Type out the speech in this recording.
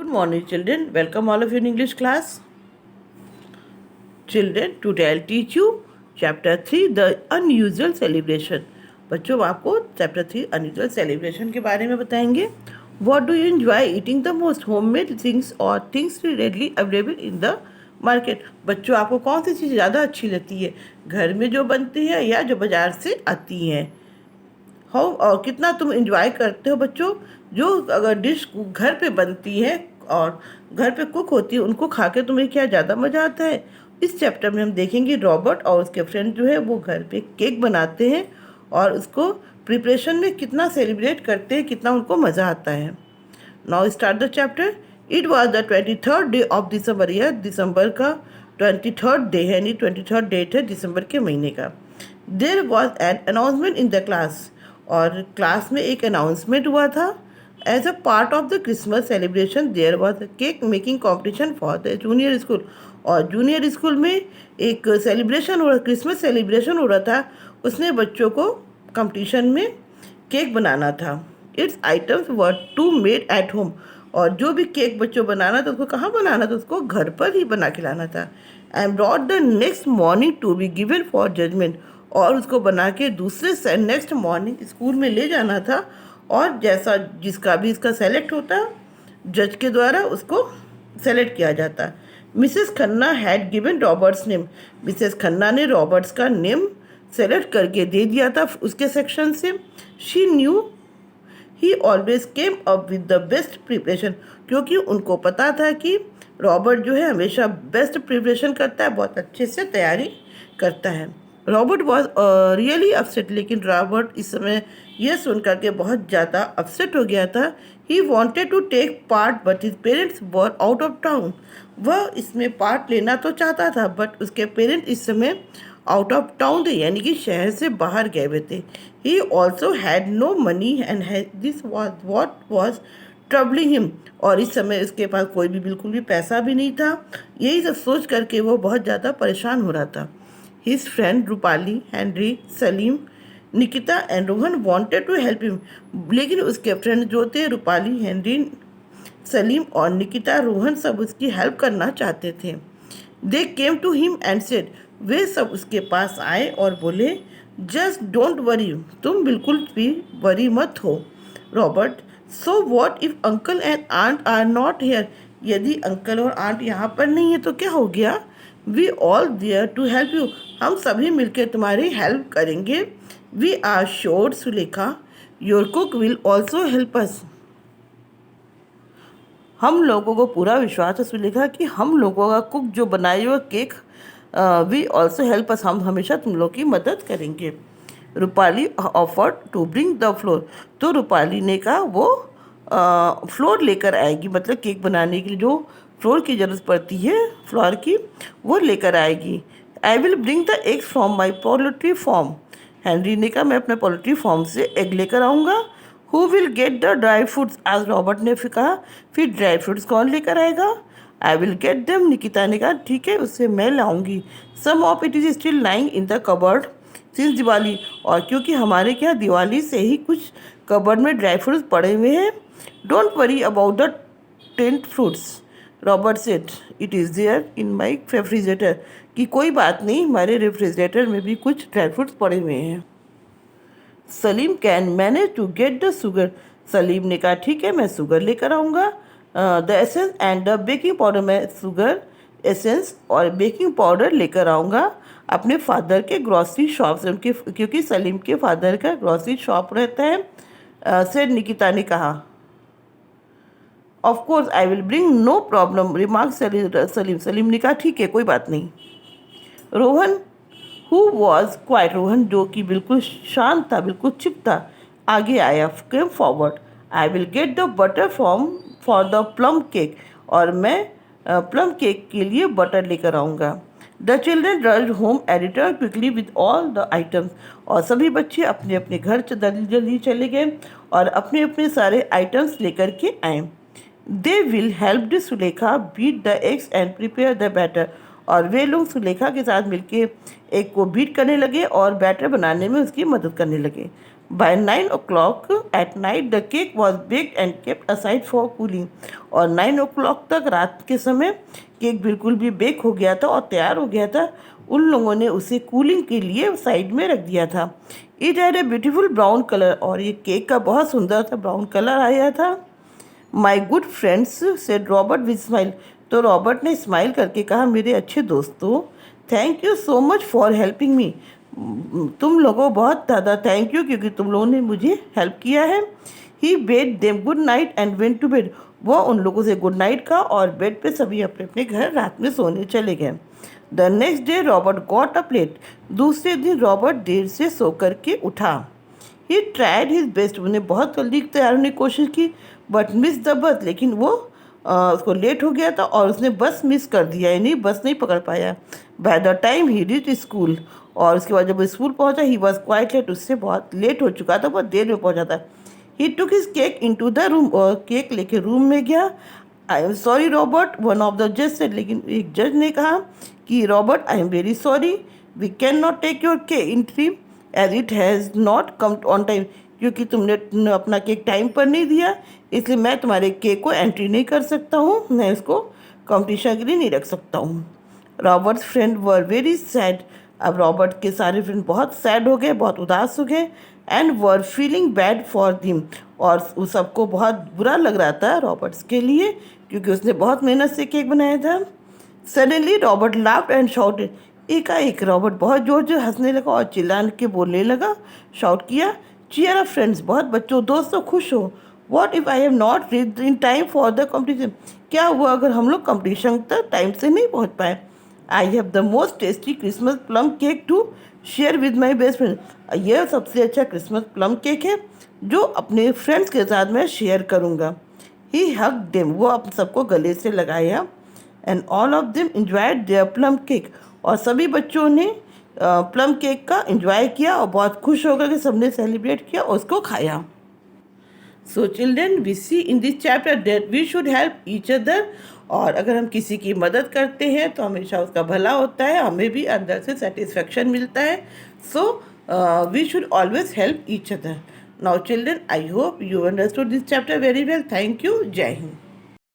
Good morning, children. Welcome all of you in English class. Children, today I'll teach you Chapter 3, The Unusual Celebration. बच्चों, आपको Chapter 3 Unusual Celebration के बारे में बताएंगे. What do you enjoy eating the most? Homemade things or things readily available in the market. बच्चों, आपको कौन सी चीज़ ज़्यादा अच्छी लगती है, घर में जो बनती है या जो बाज़ार से आती हैं? हाउ और कितना तुम एंजॉय करते हो बच्चों जो अगर डिश घर पे बनती है और घर पे कुक होती है, उनको खा के तुम्हें क्या ज़्यादा मज़ा आता है? इस चैप्टर में हम देखेंगे रॉबर्ट और उसके फ्रेंड जो है वो घर पे केक बनाते हैं और उसको प्रिपरेशन में कितना सेलिब्रेट करते हैं, कितना उनको मज़ा आता है. Now start the chapter. It was the 23rd day of December. यह दिसंबर का 23rd डे है, यानी 23rd डेट है दिसंबर के महीने का. There was an announcement in the class. और क्लास में एक अनाउंसमेंट हुआ था. As a part of the Christmas celebration there was a cake making competition for the junior school. और जूनियर स्कूल में एक सेलिब्रेशन हो रहा, क्रिसमस सेलिब्रेशन हो रहा था. उसने बच्चों को कंपटीशन में केक बनाना था. Its items were to made at home. और जो भी केक बच्चों बनाना था उसको कहाँ बनाना था, उसको घर पर ही बना के लाना था. And brought the next morning to be given for judgement. और उसको बना के दूसरे नेक्स्ट मॉर्निंग स्कूल में ले जाना था. और जैसा जिसका भी इसका सेलेक्ट होता, जज के द्वारा उसको सेलेक्ट किया जाता. Mrs Khanna had given Roberts name. Mrs Khanna ने रॉबर्ट्स का नेम सेलेक्ट करके दे दिया था उसके सेक्शन से. She knew he always came up with the best preparation. क्योंकि उनको पता था कि रॉबर्ट जो है हमेशा बेस्ट प्रिपरेशन करता है, बहुत अच्छे से तैयारी करता है. Robert was really upset. लेकिन रॉबर्ट इस समय यह सुनकर के बहुत ज़्यादा अपसेट हो गया था. He wanted to take part but his parents were out of town. वह इसमें पार्ट लेना तो चाहता था बट उसके पेरेंट्स इस समय आउट ऑफ टाउन थे, यानी कि शहर से बाहर गए हुए थे. He also had no money and this was what was troubling him. और इस समय उसके पास कोई भी बिल्कुल भी पैसा भी नहीं था. यही सब सोच करके वो बहुत ज़्यादा परेशान हो रहा था. His friend Rupali, Henry, Salim, Nikita and Rohan wanted to help him. लेकिन उसके फ्रेंड जो थे रूपाली, हेनरी, सलीम और निकिता, रोहन सब उसकी हेल्प करना चाहते थे. They came to him and said. वे सब उसके पास आए और बोले, जस्ट डोंट वरी. तुम बिल्कुल भी वरी मत हो Robert. So what if uncle and aunt are not here. यदि अंकल और आंट यहाँ पर नहीं है तो क्या हो गया? We all there to help you. हम सभी मिलकर तुम्हारी हेल्प करेंगे. We are sure Sulekha your cook will also help us. हम लोगों को पूरा विश्वास है सुलेखा कि हम लोगों का कुक जो बनाए हुआ cake we also help us, हम हमेशा तुम लोग की मदद करेंगे. Rupali offered to bring the flour. तो रूपाली ने कहा वो फ्लोर लेकर आएगी, मतलब केक बनाने के लिए जो फ्लोर की ज़रूरत पड़ती है, फ्लोर की, वो लेकर आएगी. आई will bring the eggs from my poultry farm. Henry ने कहा मैं अपने पोल्ट्री फॉर्म से एग लेकर आऊँगा. Who will get the dry fruits. आज रॉबर्ट ने फिर कहा फिर ड्राई फ्रूट्स कौन लेकर आएगा? I will get them. Nikita ने कहा ठीक है, उससे मैं लाऊंगी. Some of it is still lying in the cupboard since Diwali. और क्योंकि हमारे क्या दिवाली से ही कुछ कबर्ड में ड्राई फ्रूट्स पड़े हुए हैं. Don't worry about the tinned fruits. Robert said it is there in my refrigerator. कि कोई बात नहीं, हमारे रेफ्रिजरेटर में भी कुछ ड्राई फ्रूट्स पड़े हुए हैं. Salim can manage to get the sugar. Salim ने कहा ठीक है, मैं शुगर लेकर आऊँगा. The essence and the baking powder. मैं शुगर, एसेंस और बेकिंग पाउडर लेकर आऊँगा अपने फादर के ग्रॉसरी शॉप से. उनके क्योंकि सलीम के फादर का ग्रॉसरी शॉप रहता है. सेड निकिता ने कहा. Of course I will bring no problem remark Salim. Salim ने कहा ठीक है, कोई बात नहीं. Rohan who was quiet. Rohan जो कि बिल्कुल शांत था, बिल्कुल चुप था, आगे आया. Came forward. I will get the butter from for the plum cake. और मैं प्लम केक के लिए बटर लेकर आऊँगा. The children rushed home and return quickly with all the items. और सभी बच्चे अपने अपने घर जल्दी जल्दी चले गए और अपने अपने सारे आइटम्स लेकर के आए. They will help the Sulekha beat the eggs and prepare the batter. और वे लोग सुलेखा के साथ मिलके एग को बीट करने लगे और बैटर बनाने में उसकी मदद करने लगे. By 9 o'clock at night, the cake was baked and kept aside for cooling. और 9 o'clock तक रात के समय केक बिल्कुल भी बेक हो गया था और तैयार हो गया था। उन लोगों ने उसे कूलिंग के लिए साइड में रख दिया था। It had a beautiful brown colour, और ये केक का बहुत सुंदर सा ब्राउन कलर आया था। My good friends said Robert with smile. तो रॉबर्ट ने स्माइल करके कहा, मेरे अच्छे दोस्तों, thank you so much for helping me. तुम लोगों बहुत ज़्यादा थैंक यू, क्योंकि तुम लोगों ने मुझे हेल्प किया है। He bade them good night and went to bed. वो उन लोगों से गुड नाइट का और बेड पे सभी अपने अपने घर रात में सोने चले गए। The next day Robert got up late. दूसरे दिन रॉबर्ट देर से सो करके उठा। He tried his best. उन्हें बहुत जल्दी तैयार होने की कोशिश की, बट मिस द बस। लेकिन वो उसको लेट हो गया था और उसने बस मिस कर दिया, यानी बस नहीं पकड़ पाया। By the time he reach school. और उसके बाद जब वो स्कूल पहुंचा, ही वॉज क्वाइट लेट। उससे बहुत लेट हो चुका था, बहुत देर में पहुंचा था। He took his cake into the room. और केक लेके रूम में गया। I am sorry Robert, one of the जज सेड। लेकिन एक जज ने कहा कि Robert, I am very sorry, we can not take your cake entry as it has not come on time. क्योंकि तुमने अपना केक टाइम पर नहीं दिया, इसलिए मैं तुम्हारे केक को एंट्री नहीं कर सकता हूँ, मैं इसको कंपटीशन के लिए नहीं रख सकता हूँ। Roberts friend were very sad. अब रॉबर्ट के सारे फ्रेंड बहुत सैड हो गए, बहुत उदास हो गए। And were feeling bad for them. और उस सबको बहुत बुरा लग रहा था रॉबर्ट्स के लिए, क्योंकि उसने बहुत मेहनत से केक बनाया था। Suddenly Robert laughed and shouted. एकाएक रॉबर्ट बहुत जोर से हंसने लगा और चिल्लाने के बोलने लगा, शाउट किया, चीयर अप फ्रेंड्स, बहुत बच्चों, दोस्तों, खुश हो। What if I have not reached in time for the competition. क्या हुआ अगर हम लोग कॉम्पिटिशन तक टाइम से नहीं पहुंच पाए। I have the most tasty Christmas plum cake to share with my best friend. यह सबसे अच्छा क्रिसमस प्लम केक है जो अपने फ्रेंड्स के साथ मैं शेयर करूँगा। He hug them. वो आप सबको गले से लगाया। And all of them enjoyed their plum cake. और सभी बच्चों ने प्लम केक का इंजॉय किया और बहुत खुश होकर के सबने सेलिब्रेट किया और उसको खाया। So children, we see in this chapter that we should help each other. और अगर हम किसी की मदद करते हैं तो हमेशा उसका भला होता है, हमें भी अंदर से सेटिस्फेक्शन मिलता है। So we should always help each other. Now children, I hope you understood this chapter very well. Thank you. जय हिंद।